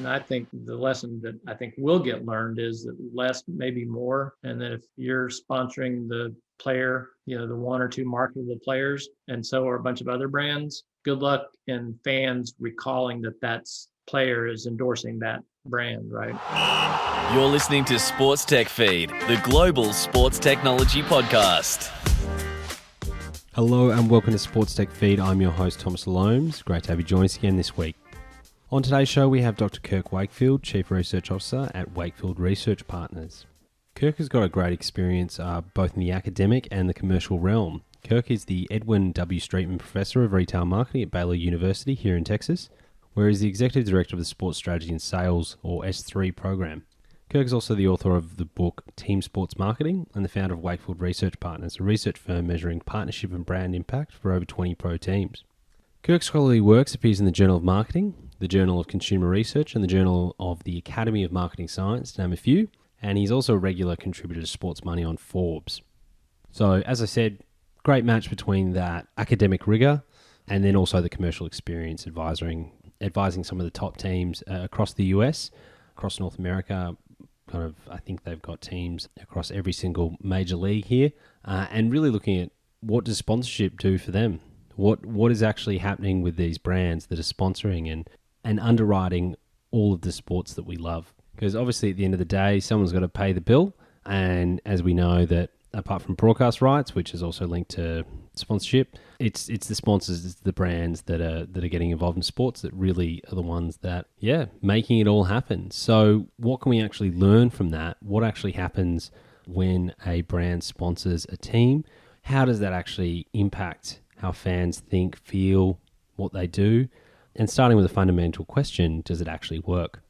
And I think the lesson that I think will get learned is that less may be more. And that if you're sponsoring the player, the one or two marketable players, and so are a bunch of other brands, good luck in fans recalling that that's player is endorsing that brand, right? You're listening to Sports Tech Feed, the global sports technology podcast. Hello and welcome to Sports Tech Feed. I'm your host, Thomas Loams. Great to have you join us again this week. On today's show, we have Dr. Kirk Wakefield, Chief Research Officer at Wakefield Research Partners. Kirk has got a great experience both in the academic and the commercial realm. Kirk is the Edwin W. Streetman Professor of Retail Marketing at Baylor University here in Texas, where he's the Executive Director of the Sports Strategy and Sales, or S3 program. Kirk is also the author of the book Team Sports Marketing and the founder of Wakefield Research Partners, a research firm measuring partnership and brand impact for over 20 pro teams. Kirk's scholarly works appears in the Journal of Marketing, the Journal of Consumer Research, and the Journal of the Academy of Marketing Science, to name a few, and he's also a regular contributor to Sports Money on Forbes. So, as I said, great match between that academic rigor and then also the commercial experience advising some of the top teams across the US, across North America. I think they've got teams across every single major league here, and really looking at what does sponsorship do for them? What is actually happening with these brands that are sponsoring and underwriting all of the sports that we love? Because obviously at the end of the day, someone's got to pay the bill. And as we know that apart from broadcast rights, which is also linked to sponsorship, it's the sponsors, it's the brands that are getting involved in sports that really are the ones that, making it all happen. So what can we actually learn from that? What actually happens when a brand sponsors a team? How does that actually impact how fans think, feel, what they do? And starting with a fundamental question, does it actually work?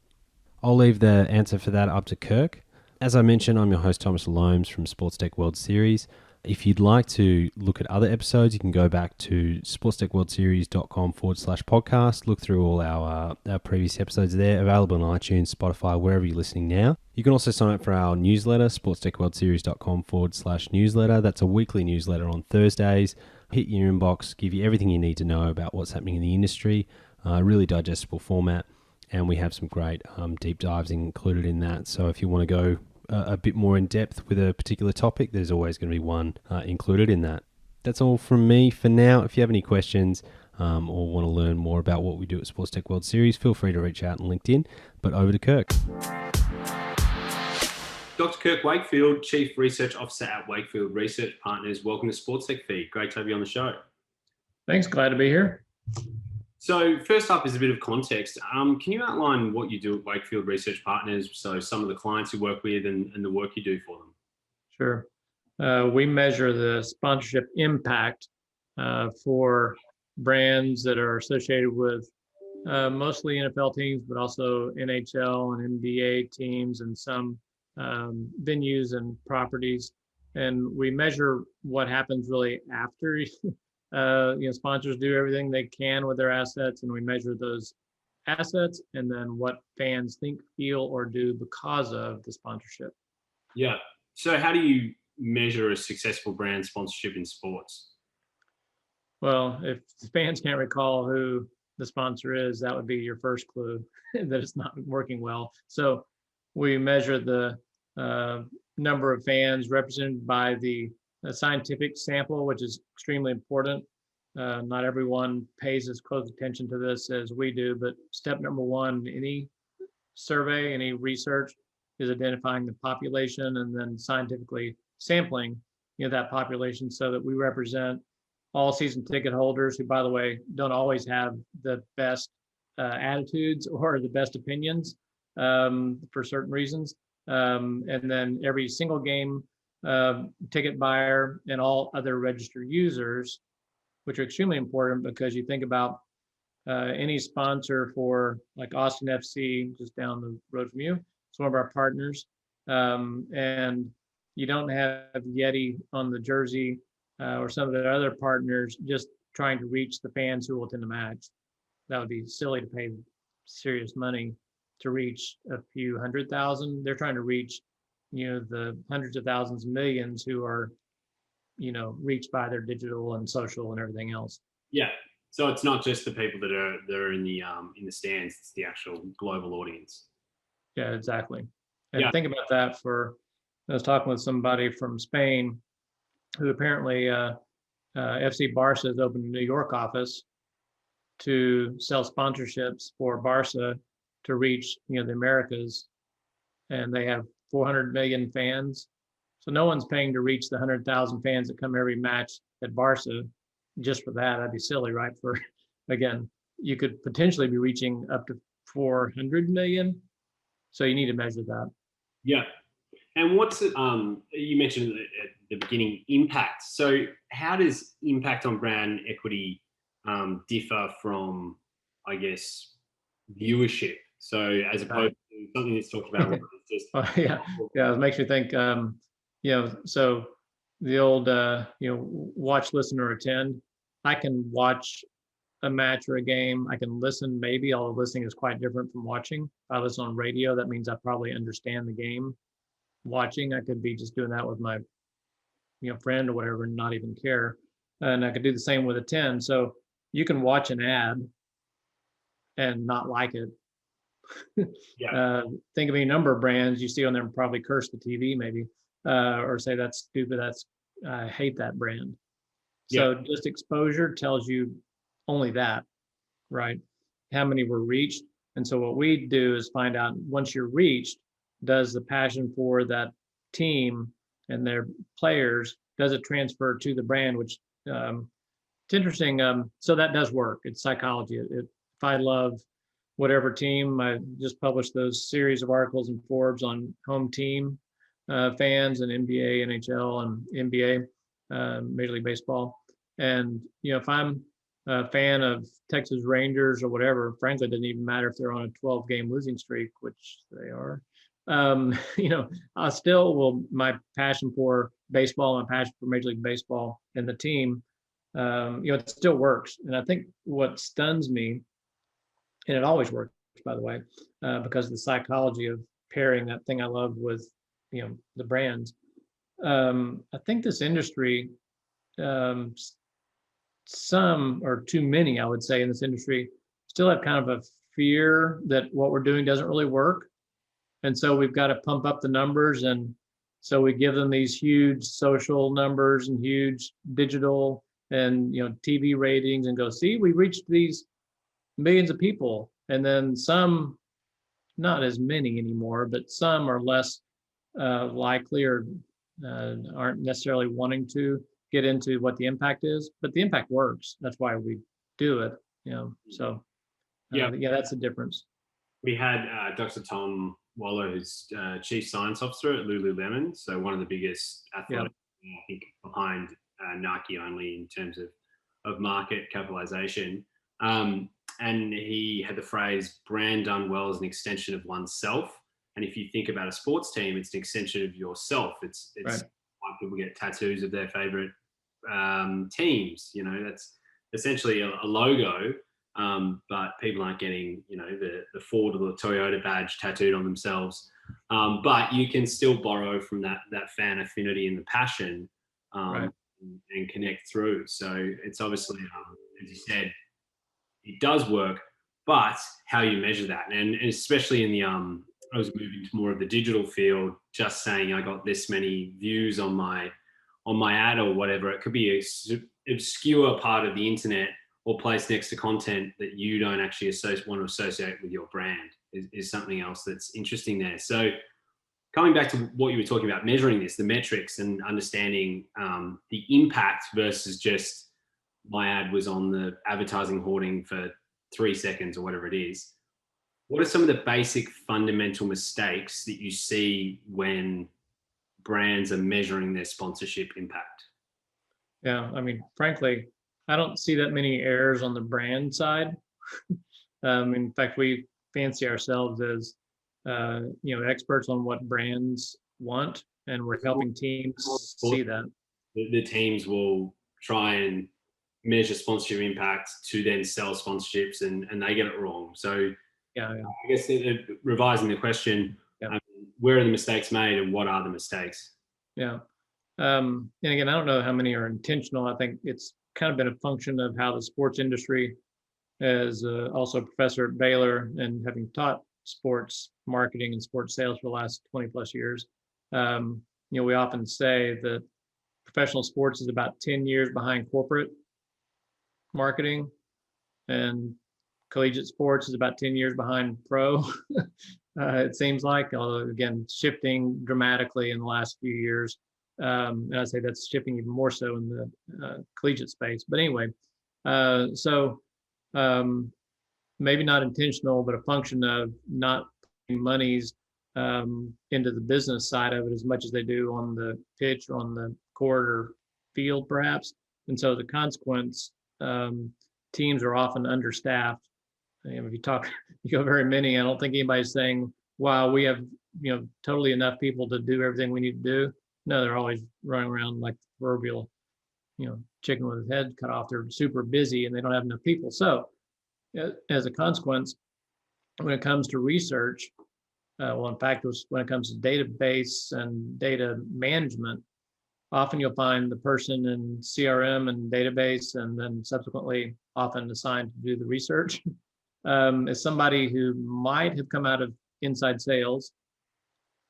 I'll leave the answer for that up to Kirk. As I mentioned, I'm your host, Thomas Loams from Sports Tech World Series. If you'd like to look at other episodes, you can go back to sportstechworldseries.com/podcast. Look through all our previous episodes there, available on iTunes, Spotify, wherever you're listening now. You can also sign up for our newsletter, sportstechworldseries.com/newsletter. That's a weekly newsletter on Thursdays. Hit your inbox, give you everything you need to know about what's happening in the industry. Really digestible format. And we have some great deep dives included in that. So if you want to go a bit more in depth with a particular topic, there's always going to be one included in that. That's all from me for now. If you have any questions or want to learn more about what we do at Sports Tech World Series, feel free to reach out on LinkedIn. But over to Kirk. Dr. Kirk Wakefield, Chief Research Officer at Wakefield Research Partners. Welcome to Sports Tech Feed. Great to have you on the show. Thanks. Glad to be here. So first up is a bit of context. Can you outline what you do at Wakefield Research Partners, so some of the clients you work with and the work you do for them? Sure. We measure the sponsorship impact for brands that are associated with mostly NFL teams, but also NHL and NBA teams and some venues and properties. And we measure what happens really after sponsors do everything they can with their assets, and we measure those assets and then what fans think, feel, or do because of the sponsorship. Yeah. So how do you measure a successful brand sponsorship in sports? Well, if the fans can't recall who the sponsor is, that would be your first clue that it's not working well. So we measure the number of fans represented by the scientific sample, which is extremely important. Not everyone pays as close attention to this as we do, but step number one, any survey, any research is identifying the population and then scientifically sampling that population so that we represent all season ticket holders who, by the way, don't always have the best attitudes or the best opinions for certain reasons. And then every single game ticket buyer and all other registered users, which are extremely important because you think about any sponsor for like Austin FC, just down the road from you, it's one of our partners, and you don't have Yeti on the jersey or some of the other partners just trying to reach the fans who will attend the match. That would be silly to pay serious money to reach a few 100,000. They're trying to reach the hundreds of thousands, millions who are, reached by their digital and social and everything else. Yeah. So it's not just the people that are in the stands; it's the actual global audience. Yeah, exactly. And Yeah. think about that I was talking with somebody from Spain who apparently FC Barca has opened a New York office to sell sponsorships for Barca to reach, the Americas. And they have 400 million fans. So no one's paying to reach the 100,000 fans that come every match at Barca just for that. That'd be silly, right? Again, you could potentially be reaching up to 400 million. So you need to measure that. Yeah. And what's you mentioned at the beginning, impact. So how does impact on brand equity differ from, I guess, viewership? So as opposed to something that's talked about, just it makes me think. So the old, watch, listen, or attend. I can watch a match or a game. I can listen, maybe, although listening is quite different from watching. If I listen on radio, that means I probably understand the game. Watching, I could be just doing that with my, friend or whatever, and not even care. And I could do the same with attend. So you can watch an ad and not like it. Think of any number of brands you see on there and probably curse the TV maybe, or say that's stupid. I hate that brand. So just exposure tells you only that, right? How many were reached. And so what we do is find out, once you're reached, does the passion for that team and their players, does it transfer to the brand, which it's interesting. So that does work. It's psychology. If I love whatever team, I just published those series of articles in Forbes on home team fans and NBA, NHL, and NBA, Major League Baseball. And, if I'm a fan of Texas Rangers or whatever, frankly, it doesn't even matter if they're on a 12-game losing streak, which they are. I still will, my passion for baseball, my passion for Major League Baseball and the team, it still works. And I think what stuns me, and it always works, by the way, because of the psychology of pairing that thing I love with, the brands. I think this industry, some, or too many, I would say, in this industry, still have kind of a fear that what we're doing doesn't really work. And so we've got to pump up the numbers. And so we give them these huge social numbers and huge digital and, TV ratings and go, see, we reached these millions of people. And then some, not as many anymore, but some are less likely or aren't necessarily wanting to get into what the impact is, but the impact works. That's why we do it, so that's the difference. We had Dr. Tom Waller, who's Chief Science Officer at Lululemon, so one of the biggest athletic, I think, behind Nike only in terms of market capitalization. And he had the phrase, brand done well is an extension of oneself. And if you think about a sports team, it's an extension of yourself. It's right. Why people get tattoos of their favorite teams. That's essentially a logo, but people aren't getting, the Ford or the Toyota badge tattooed on themselves. But you can still borrow from that fan affinity and the passion and connect through. So it's obviously, as you said, it does work, but how you measure that, and especially in the I was moving to more of the digital field, just saying I got this many views on my ad or whatever. It could be an obscure part of the internet or placed next to content that you don't actually want to associate with your brand is something else that's interesting there. So coming back to what you were talking about, measuring this, the metrics and understanding the impact versus just my ad was on the advertising hoarding for 3 seconds or whatever it is. What are some of the basic fundamental mistakes that you see when brands are measuring their sponsorship impact? Yeah, frankly, I don't see that many errors on the brand side. In fact, we fancy ourselves as, experts on what brands want, and we're helping teams see that. The teams will try and measure sponsorship impact to then sell sponsorships, and they get it wrong. So I guess revising the question, where are the mistakes made and what are the mistakes? Yeah. And again, I don't know how many are intentional. I think it's kind of been a function of how the sports industry, as also a professor at Baylor and having taught sports marketing and sports sales for the last 20 plus years. We often say that professional sports is about 10 years behind corporate marketing, and collegiate sports is about 10 years behind pro. It seems like, although again, shifting dramatically in the last few years. And I'd say that's shifting even more so in the collegiate space. But anyway, so maybe not intentional, but a function of not putting monies into the business side of it as much as they do on the pitch or on the court or field, perhaps. And so the consequence, teams are often understaffed. If you go very many, I don't think anybody's saying, wow, we have, totally enough people to do everything we need to do. No, they're always running around like the proverbial, chicken with his head cut off. They're super busy and they don't have enough people. So as a consequence, when it comes to research, in fact, when it comes to database and data management, often you'll find the person in CRM and database, and then subsequently often assigned to do the research, is somebody who might have come out of inside sales,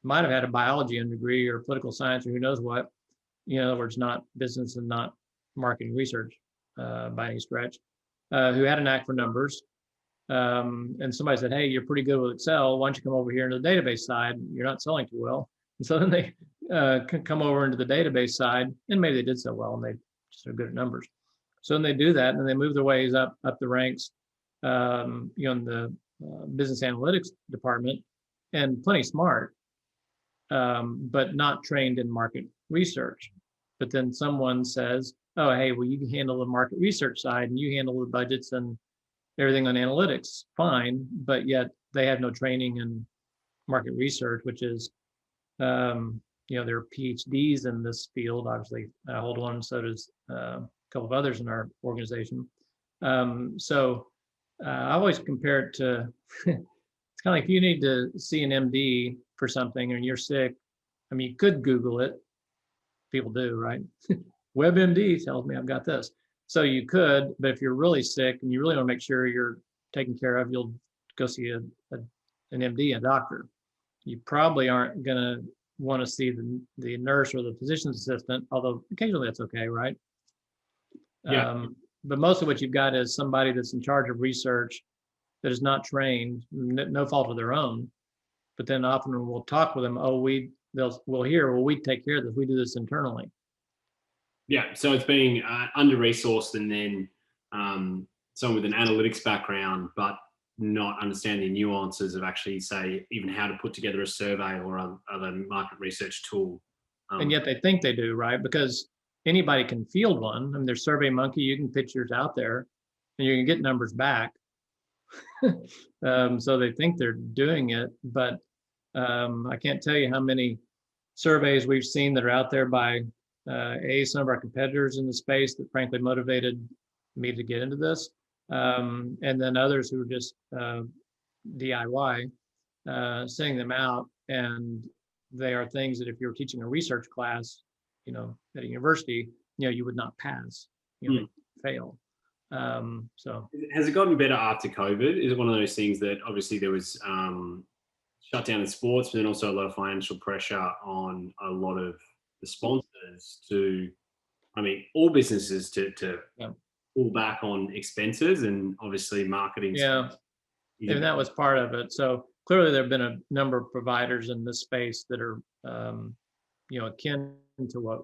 might have had a biology degree or political science or who knows what, in other words, not business and not marketing research by any stretch, who had a knack for numbers. And somebody said, hey, you're pretty good with Excel. Why don't you come over here into the database side? You're not selling too well. And so then they can come over into the database side, and maybe they did so well and they just are good at numbers. So then they do that and they move their ways up the ranks, in the business analytics department, and plenty smart, but not trained in market research. But then someone says, oh, hey, well, you can handle the market research side and you handle the budgets and everything on analytics, fine, but yet they have no training in market research, which is, there are PhDs in this field. Obviously, I hold one, so does a couple of others in our organization. So I always compare it to, it's kind of like if you need to see an MD for something and you're sick, you could Google it. People do, right? WebMD tells me I've got this. So you could, but if you're really sick and you really want to make sure you're taken care of, you'll go see an MD, a doctor. You probably aren't going to want to see the nurse or the physician's assistant, although occasionally that's okay, right? Yeah. But mostly what you've got is somebody that's in charge of research that is not trained, no fault of their own. But then often when we'll talk with them, we'll hear, well, we take care of this, we do this internally. Yeah, so it's being under-resourced, and then someone with an analytics background, but not understanding nuances of actually, say, even how to put together a survey or other market research tool. And yet they think they do, right? Because anybody can field one. There's SurveyMonkey, you can pitch yours out there and you can get numbers back. So they think they're doing it, but I can't tell you how many surveys we've seen that are out there by some of our competitors in the space that frankly motivated me to get into this. And then others who are just DIY, sending them out. And they are things that if you're teaching a research class, at a university, you would not pass, fail. So has it gotten better after COVID? Is it one of those things that obviously there was shutdown in sports, but then also a lot of financial pressure on a lot of the sponsors to, all businesses to pull back on expenses, and obviously marketing. Yeah, and that was part of it. So clearly there have been a number of providers in this space that are, akin to what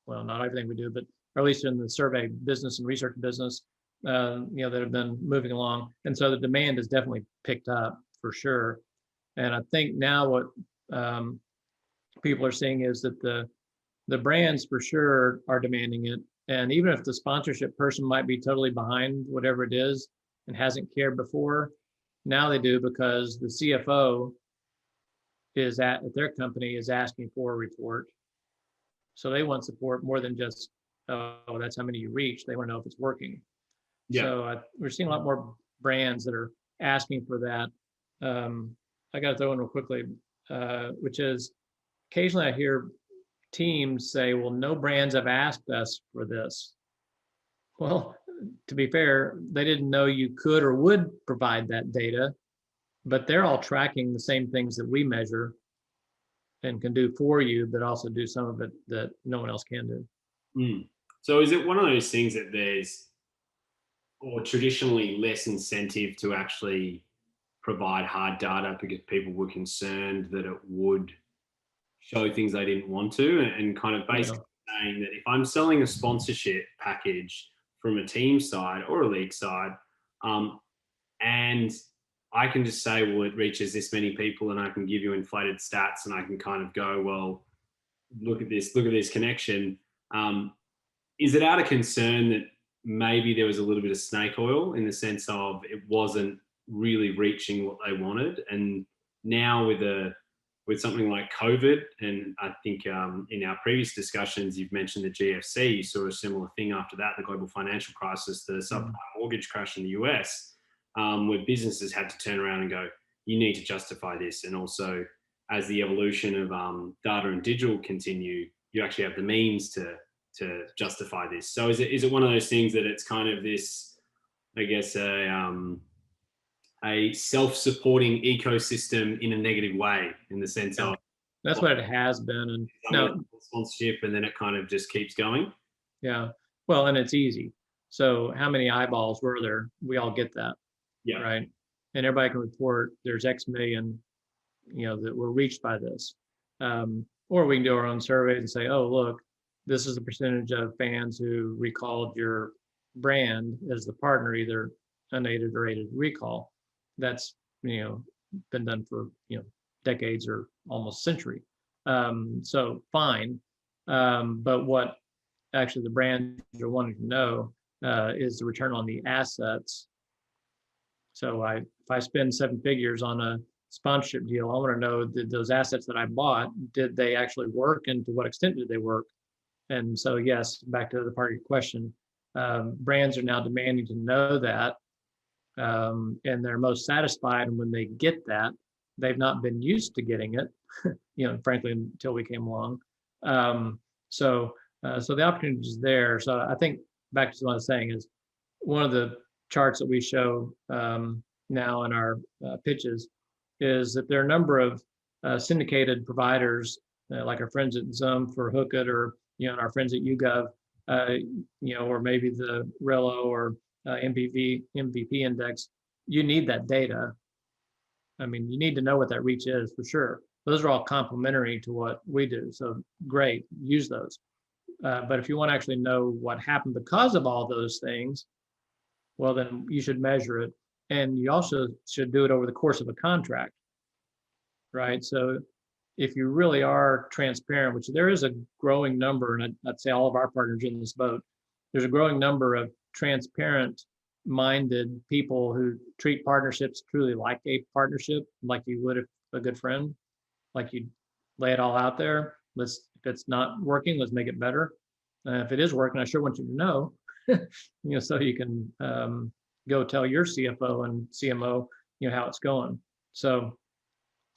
not everything we do, but or at least in the survey business and research business, that have been moving along. And so the demand has definitely picked up for sure. And I think now what people are seeing is that the brands for sure are demanding it. And even if the sponsorship person might be totally behind whatever it is and hasn't cared before, now they do, because the CFO is at their company is asking for a report. So they want support more than just, oh, that's how many you reach. They want to know if it's working. Yeah. So we're seeing a lot more brands that are asking for that. I got to throw in real quickly, which is occasionally I hear teams say, well, no brands have asked us for this. Well, to be fair, they didn't know you could or would provide that data, but they're all tracking the same things that we measure and can do for you, but also do some of it that no one else can do. Mm. So is it one of those things that there's, or traditionally less incentive to actually provide hard data because people were concerned that it would show things they didn't want to, and kind of basically saying that if I'm selling a sponsorship package from a team side or a league side, and I can just say, well, it reaches this many people, and I can give you inflated stats, and I can kind of go, well, look at this connection. Is it out of concern that maybe there was a little bit of snake oil in the sense of it wasn't really reaching what they wanted? And now with something like COVID, and I think in our previous discussions, you've mentioned the GFC, you saw a similar thing after that, the global financial crisis, the subprime mortgage crash in the US, where businesses had to turn around and go, you need to justify this. And also, as the evolution of data and digital continue, you actually have the means to justify this. So is it one of those things that it's kind of this, I guess, a self-supporting ecosystem in a negative way, in the sense of that's what it has been, and now sponsorship, and then it kind of just keeps going. Yeah, well, and it's easy. So how many eyeballs were there? We all get that, Yeah. right? And everybody can report there's X million, that were reached by this. Or we can do our own surveys and say, oh, look, this is the percentage of fans who recalled your brand as the partner, either unaided or aided recall. That's, been done for, decades or almost century. So fine. But what actually the brands are wanting to know is the return on the assets. So if I spend 7 figures on a sponsorship deal, I want to know, did those assets that I bought, did they actually work, and to what extent did they work? And so, yes, back to the part of your question, brands are now demanding to know that, and they're most satisfied when they get that. They've not been used to getting it, frankly, until we came along. So the opportunity is there. So I think back to what I was saying is one of the charts that we show now in our pitches is that there are a number of syndicated providers, like our friends at Zoom for Hook It, or and our friends at YouGov, or maybe the Relo or MVP index. You need that data. I mean, you need to know what that reach is for sure. Those are all complementary to what we do. So great, use those. But if you want to actually know what happened because of all those things, well, then you should measure it. And you also should do it over the course of a contract, right? So if you really are transparent, which there is a growing number, and I'd say all of our partners in this boat, there's a growing number of transparent-minded people who treat partnerships truly like a partnership, like you would if a good friend, like you lay it all out there. If it's not working, let's make it better. If it is working, I sure want you to know, so you can go tell your CFO and CMO, how it's going. So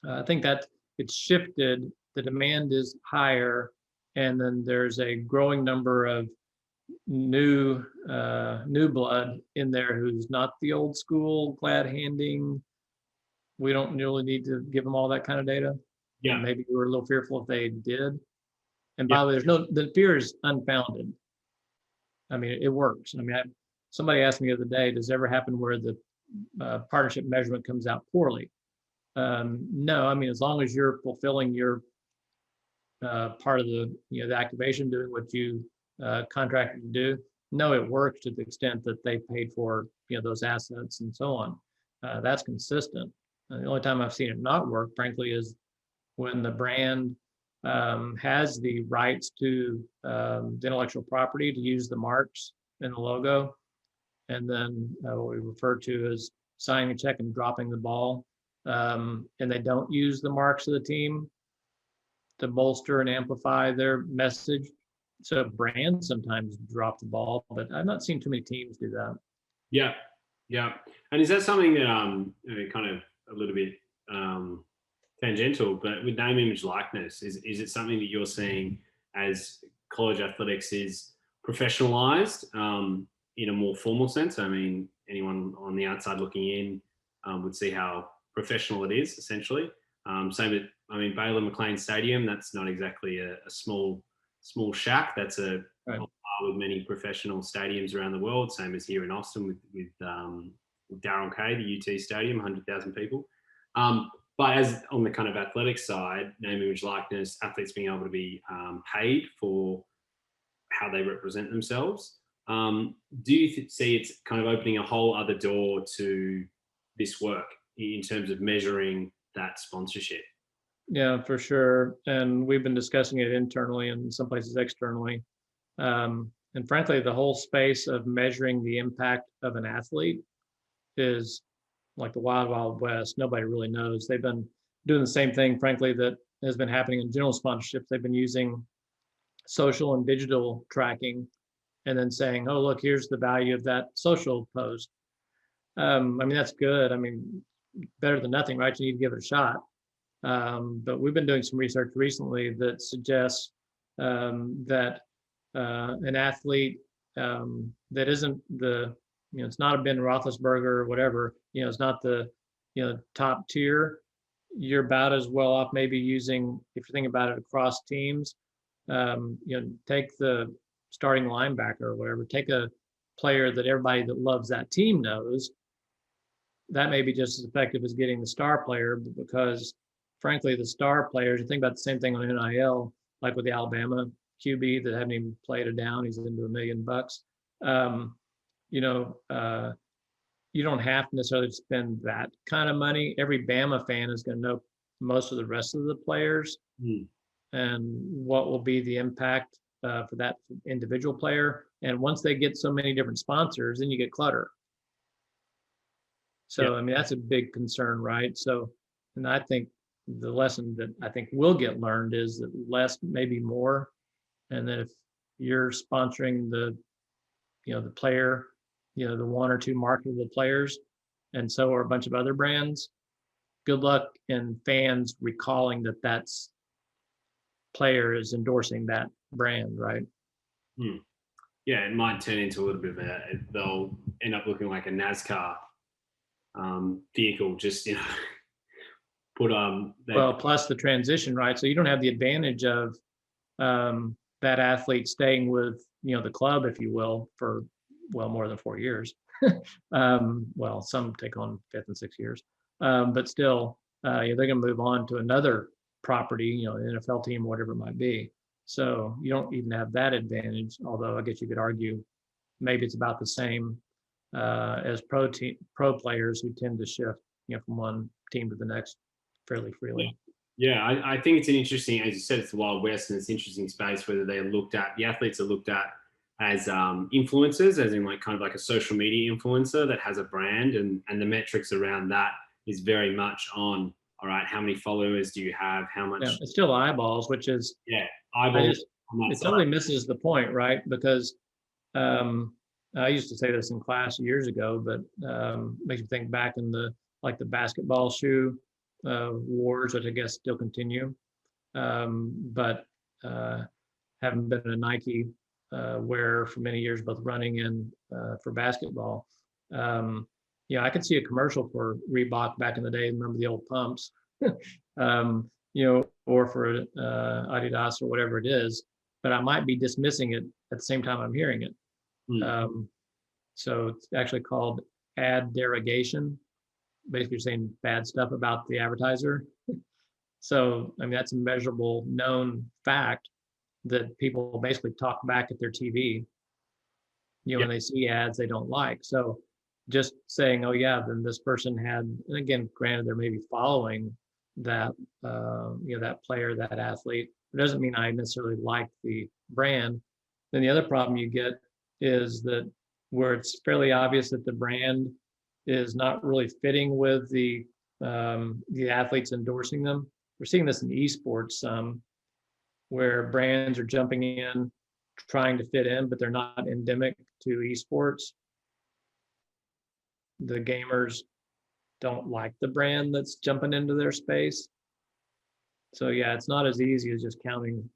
I think that it's shifted. The demand is higher, and then there's a growing number of new blood in there who's not the old school glad handing. We don't really need to give them all that kind of data. Yeah. Maybe we were a little fearful if they did. And by the way, the fear is unfounded. I mean, it works. I mean, somebody asked me the other day, does it ever happen where the partnership measurement comes out poorly? No, I mean, as long as you're fulfilling your part of the activation, doing what you contracted to do, no, it works to the extent that they paid for those assets and so on. That's consistent. The only time I've seen it not work, frankly, is when the brand has the rights to the intellectual property to use the marks in the logo, and then what we refer to as signing a check and dropping the ball, and they don't use the marks of the team to bolster and amplify their message. So brands sometimes drop the ball, but I've not seen too many teams do that. Yeah. And is that something that kind of a little bit tangential, but with name, image, likeness, is it something that you're seeing as college athletics is professionalized? in a more formal sense. I mean, anyone on the outside looking in would see how professional it is, essentially. Same with, I mean, Baylor McLean Stadium, that's not exactly a small shack. That's on par with many professional stadiums around the world, same as here in Austin with Darrell K, the UT Stadium, 100,000 people. But as on the kind of athletic side, name, image, likeness, athletes being able to be paid for how they represent themselves. Do you see it's kind of opening a whole other door to this work in terms of measuring that sponsorship? Yeah, for sure. And we've been discussing it internally and some places externally. And frankly, the whole space of measuring the impact of an athlete is like the wild, wild west. Nobody really knows. They've been doing the same thing, frankly, that has been happening in general sponsorships. They've been using social and digital tracking and then saying, oh, look, here's the value of that social post. I mean, that's good. I mean, better than nothing, right? You need to give it a shot. But we've been doing some research recently that suggests that an athlete that isn't it's not a Ben Roethlisberger or whatever, it's not the, top tier, you're about as well off maybe using, if you're thinking about it across teams, take the starting linebacker or whatever, take a player that everybody that loves that team knows, that may be just as effective as getting the star player, because frankly, the star players, you think about the same thing on NIL, like with the Alabama QB that haven't even played a down, he's into $1 million. You don't have to necessarily spend that kind of money. Every Bama fan is going to know most of the rest of the players and what will be the impact for that individual player. And once they get so many different sponsors, then you get clutter. So, I mean, that's a big concern, right? So, and I think the lesson that I think will get learned is that less, maybe more. And then if you're sponsoring the player, the one or two marketable players, and so are a bunch of other brands, good luck in fans recalling that that's player is endorsing that brand, right? Yeah, it might turn into a little bit of they'll end up looking like a NASCAR vehicle, just, put plus the transition, right? So you don't have the advantage of that athlete staying with, the club, if you will, for more than 4 years. Well, some take on 5th and 6th years, but still, they're going to move on to another property, an NFL team, whatever it might be. So you don't even have that advantage. Although I guess you could argue maybe it's about the same as pro players who tend to shift, from one team to the next fairly freely. Yeah, I think it's an interesting, as you said, it's the Wild West, and it's an interesting space whether the athletes are looked at as influencers, as in like kind of like a social media influencer that has a brand, and the metrics around that is very much on, all right, how many followers do you have? How much? Yeah, it's still eyeballs, which is eyeballs. It totally misses the point, right? Because I used to say this in class years ago, but makes me think back in the basketball shoe wars, which I guess still continue, but haven't been a Nike wearer for many years, both running and for basketball. I could see a commercial for Reebok back in the day. Remember the old pumps, or for Adidas or whatever it is. But I might be dismissing it at the same time I'm hearing it. So it's actually called ad derogation. Basically, you're saying bad stuff about the advertiser. So, I mean, that's a measurable, known fact that people basically talk back at their TV, when they see ads they don't like. So just saying, oh yeah, then this person had, and again, granted, they're maybe following that, that player, that athlete. It doesn't mean I necessarily like the brand. Then the other problem you get is that where it's fairly obvious that the brand is not really fitting with the athletes endorsing them. We're seeing this in esports, where brands are jumping in, trying to fit in, but they're not endemic to esports. The gamers don't like the brand that's jumping into their space. So yeah, it's not as easy as just counting,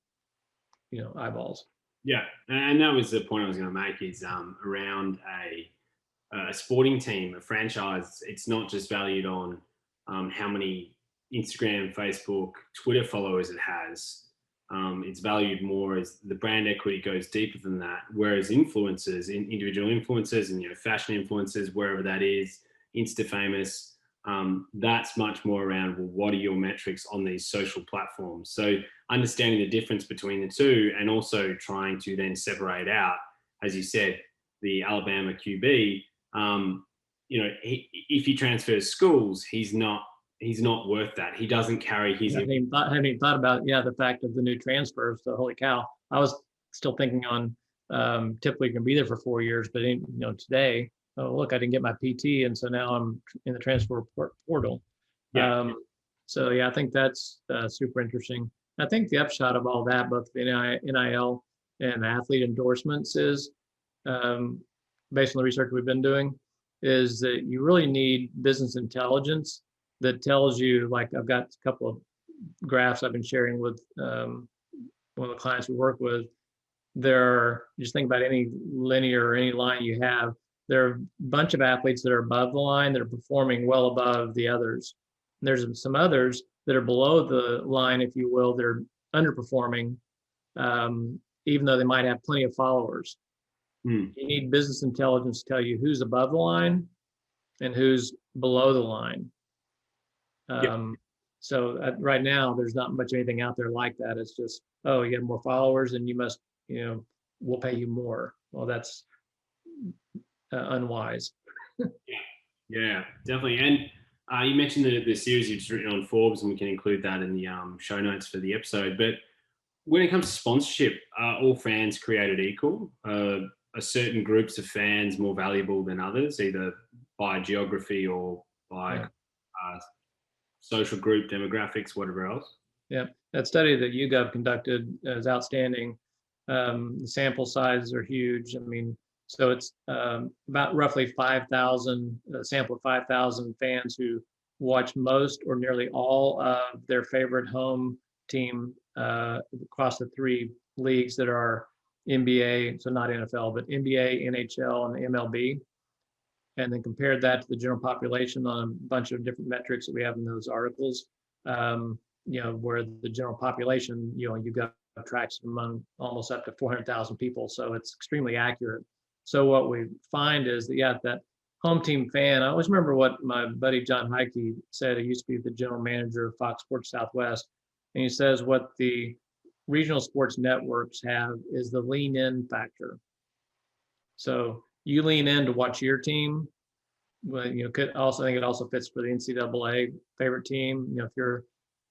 eyeballs. Yeah, and that was the point I was going to make is around a sporting team, a franchise. It's not just valued on how many Instagram, Facebook, Twitter followers it has. It's valued more as the brand equity goes deeper than that. Whereas influencers, individual influencers, and fashion influencers, wherever that is, Insta famous, that's much more around, well, what are your metrics on these social platforms? So understanding the difference between the two, and also trying to then separate out, as you said, the Alabama QB. If he transfers schools, he's not worth that. He doesn't carry his. I haven't even thought about the fact of the new transfers. So holy cow, I was still thinking on typically you can be there for 4 years, but today, oh look, I didn't get my PT, and so now I'm in the transfer portal. Yeah. I think that's super interesting. I think the upshot of all that, both the NIL and the athlete endorsements, is based on the research we've been doing, is that you really need business intelligence that tells you, like I've got a couple of graphs I've been sharing with one of the clients we work with. Just think about any linear or any line you have. There are a bunch of athletes that are above the line that are performing well above the others. And there's some others that are below the line, if you will, that are underperforming, even though they might have plenty of followers. You need business intelligence to tell you who's above the line and who's below the line. So right now, there's not much anything out there like that. It's just, oh, you have more followers and you must, we'll pay you more. Well, that's unwise. Yeah, definitely. And you mentioned the series you've just written on Forbes, and we can include that in the show notes for the episode. But when it comes to sponsorship, are all fans created equal? Are certain groups of fans more valuable than others, either by geography or by social group demographics, whatever else? Yeah, that study that YouGov conducted is outstanding. The sample sizes are huge. I mean, so it's about roughly 5,000, a sample of 5,000 fans who watch most or nearly all of their favorite home team across the three leagues that are NBA, so not NFL, but NBA, NHL, and MLB. And then compared that to the general population on a bunch of different metrics that we have in those articles, where the general population, you've got tracks among almost up to 400,000 people. So it's extremely accurate. So what we find is that home team fan, I always remember what my buddy John Heike said. He used to be the general manager of Fox Sports Southwest. And he says what the regional sports networks have is the lean in factor. So you lean in to watch your team. Well, could also, I think it also fits for the NCAA favorite team.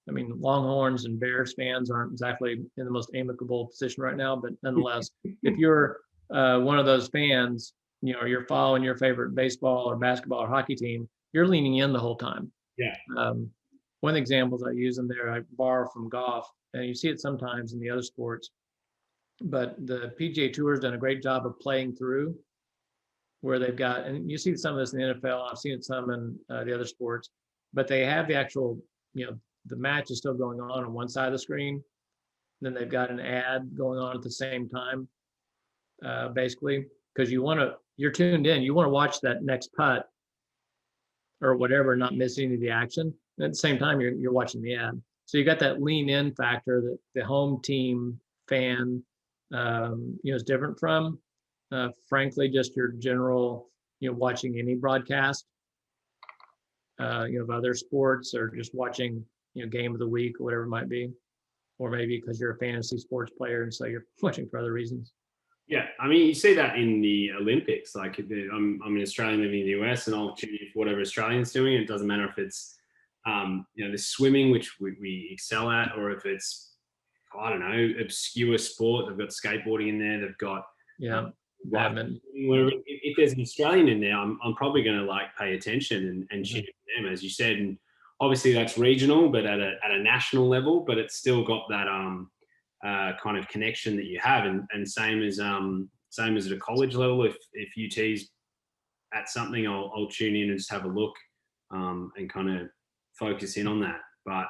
Longhorns and Bears fans aren't exactly in the most amicable position right now, but nonetheless, if you're one of those fans, you're following your favorite baseball or basketball or hockey team, you're leaning in the whole time. Yeah. One of the examples I use in there, I borrow from golf, and you see it sometimes in the other sports, but the PGA Tour has done a great job of playing through, where they've got, and you see some of this in the NFL, I've seen it some in the other sports, but they have the actual, the match is still going on one side of the screen. Then they've got an ad going on at the same time, basically, because you're tuned in, you want to watch that next putt or whatever, not miss any of the action. And at the same time, you're watching the ad. So you got that lean in factor that the home team fan, is different from, frankly, just your general, watching any broadcast, of other sports, or just watching, game of the week or whatever it might be, or maybe because you're a fantasy sports player and so you're watching for other reasons. Yeah, I mean, you see that in the Olympics. Like, I'm an Australian living in the US, and I'll tune in for whatever Australian's doing. It doesn't matter if it's, the swimming, which we excel at, or if it's, I don't know, obscure sport. They've got skateboarding in there. They've got badminton. If there's an Australian in there, I'm probably going to pay attention and cheer for them, as you said. And obviously that's regional, but at a national level. But it's still got that kind of connection that you have, and same as at a college level. If UT's at something, I'll tune in and just have a look and kind of focus in on that. But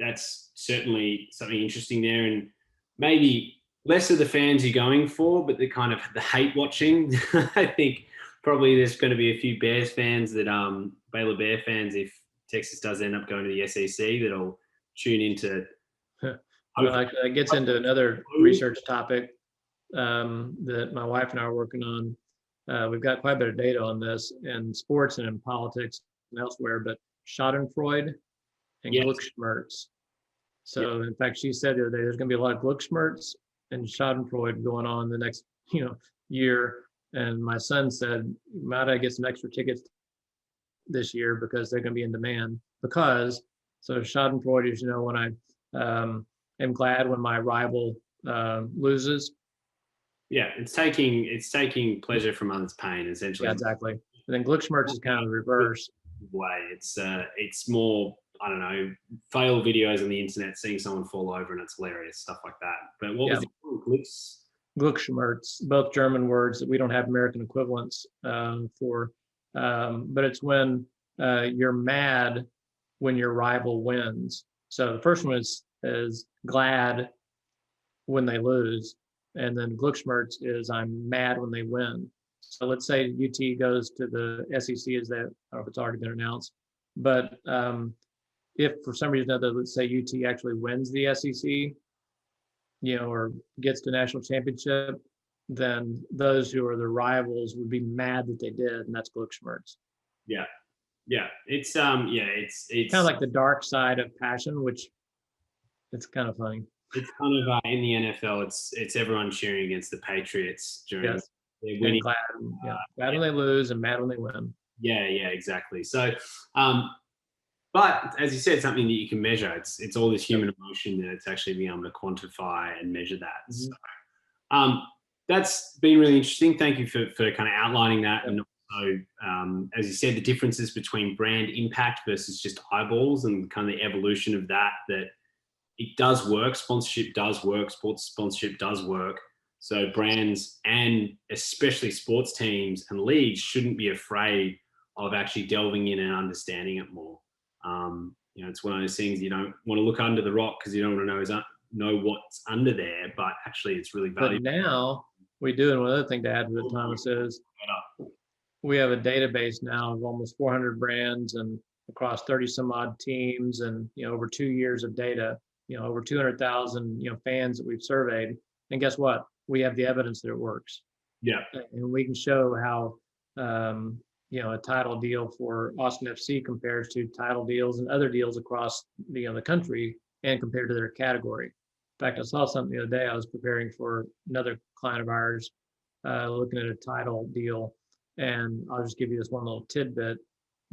that's certainly something interesting there. And maybe less of the fans you're going for, but the kind of the hate watching. I think probably there's going to be a few Bears fans that Baylor Bear fans, if Texas does end up going to the SEC, that'll tune into. Well, actually, that gets into another research topic that my wife and I are working on. We've got quite a bit of data on this in sports and in politics and elsewhere, but Schadenfreude and Glücksschmerz. So in fact, she said the other day, there's going to be a lot of Glücksschmerz and Schadenfreude going on the next, year. And my son said, might I get some extra tickets this year because they're going to be in demand? So Schadenfreude is, when I am glad when my rival loses. Yeah, it's taking pleasure from others' pain, essentially. Yeah, exactly. And then Glücksschmerz is kind of the reverse. Way it's more, I don't know, fail videos on the internet, seeing someone fall over and it's hilarious, stuff like that. But what was it? Glücksschmerz, both German words that we don't have American equivalents for. But it's when you're mad when your rival wins. So the first one is glad when they lose. And then Glücksschmerz is I'm mad when they win. So let's say UT goes to the SEC, I don't know if it's already been announced, but if for some reason or other, let's say UT actually wins the SEC, or gets to national championship, then those who are the rivals would be mad that they did, and that's Glücksschmerz. Yeah. It's it's kind of like the dark side of passion, which it's kind of funny. It's kind of in the NFL, it's everyone cheering against the Patriots during their winning. Glad when they lose and mad when they win. Yeah, exactly. So, but as you said, something that you can measure. It's all this human emotion that it's actually being able to quantify and measure that. Mm-hmm. So, that's been really interesting. Thank you for kind of outlining that, and also, as you said, the differences between brand impact versus just eyeballs, and kind of the evolution of that. That it does work. Sponsorship does work. Sports sponsorship does work. So brands and especially sports teams and leagues shouldn't be afraid of actually delving in and understanding it more. It's one of those things you don't want to look under the rock because you don't want to know what's under there, but actually it's really valuable. But now we do, and one other thing to add to what Thomas is, we have a database now of almost 400 brands and across 30 some odd teams, and over 2 years of data, over 200,000 fans that we've surveyed. And guess what? We have the evidence that it works. Yeah. And we can show how, a title deal for Austin FC compares to title deals and other deals across the country and compared to their category. In fact, I saw something the other day. I was preparing for another client of ours, looking at a title deal. And I'll just give you this one little tidbit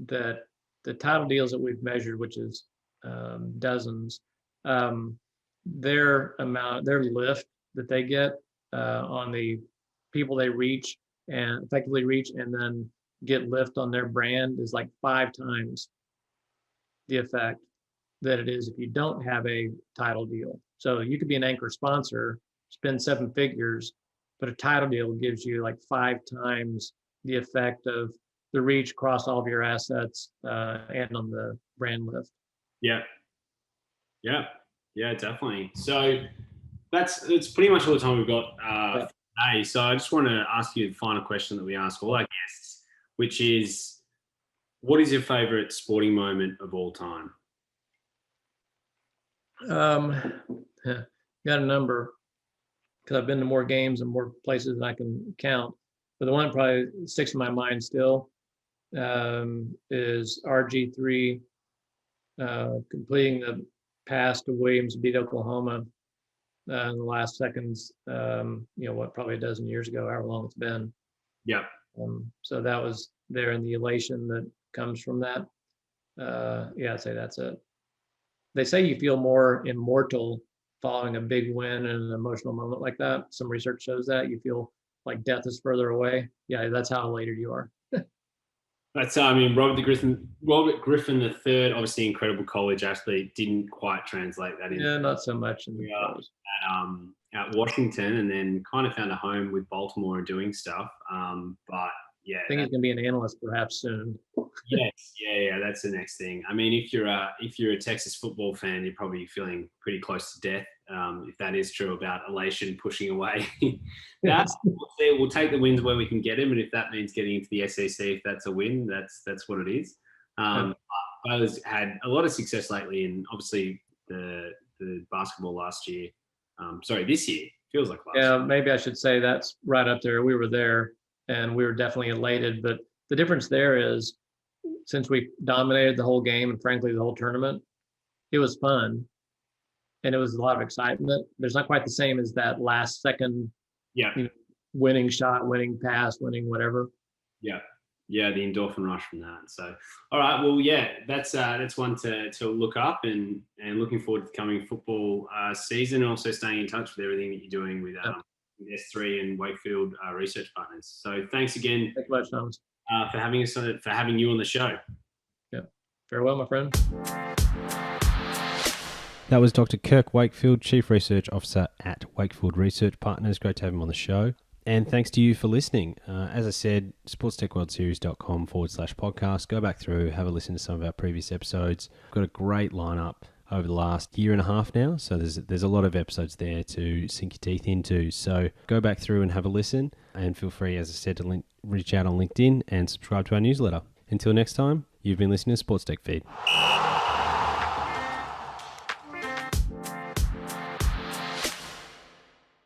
that the title deals that we've measured, which is dozens, their lift that they get on the people they reach and effectively reach and then get lift on their brand is like 5 times the effect that it is if you don't have a title deal. So you could be an anchor sponsor, spend 7 figures, but a title deal gives you like 5 times the effect of the reach across all of your assets and on the brand lift. Yeah, definitely. So it's pretty much all the time we've got for today. So I just want to ask you the final question that we ask all our guests, which is, what is your favorite sporting moment of all time? Got a number because I've been to more games and more places than I can count. But the one that probably sticks in my mind still is RG3 completing the pass to Williams, beat Oklahoma in the last seconds, probably a dozen years ago, however long it's been. Yeah. So that was there, and the elation that comes from that. I'd say that's it. They say you feel more immortal following a big win and an emotional moment like that. Some research shows that you feel like death is further away. Yeah, that's how elated you are. That's, Robert Griffin III, obviously incredible college athlete, didn't quite translate that in. Yeah, not so much in the college. At Washington, and then kind of found a home with Baltimore and doing stuff. But yeah, I think he's going to be an analyst perhaps soon. Yes, yeah, that's the next thing. I mean, if you're a Texas football fan, you're probably feeling pretty close to death if that is true about elation pushing away. We'll take the wins where we can get them, and if that means getting into the SEC, if that's a win, that's what it is. Baylor's had a lot of success lately, and obviously the basketball this year feels like last year. Maybe I should say that's right up there. We were there, and we were definitely elated. But the difference there is, since we dominated the whole game and frankly the whole tournament, it was fun, and it was a lot of excitement. There's not quite the same as that last second, winning shot, winning pass, winning whatever. Yeah, the endorphin rush from that. So, all right, well, that's one to look up, and looking forward to the coming football season, and also staying in touch with everything that you're doing with S3 and Wakefield research partners. So, thanks again. Thank you much, Thomas, for having you on the show. Yeah, farewell, my friend. That was Dr. Kirk Wakefield, Chief Research Officer at Wakefield Research Partners. Great to have him on the show. And thanks to you for listening. As I said, sportstechworldseries.com/podcast. Go back through, have a listen to some of our previous episodes. We've got a great lineup over the last year and a half now. So there's a lot of episodes there to sink your teeth into. So go back through and have a listen. And feel free, as I said, to reach out on LinkedIn and subscribe to our newsletter. Until next time, you've been listening to Sports Tech Feed.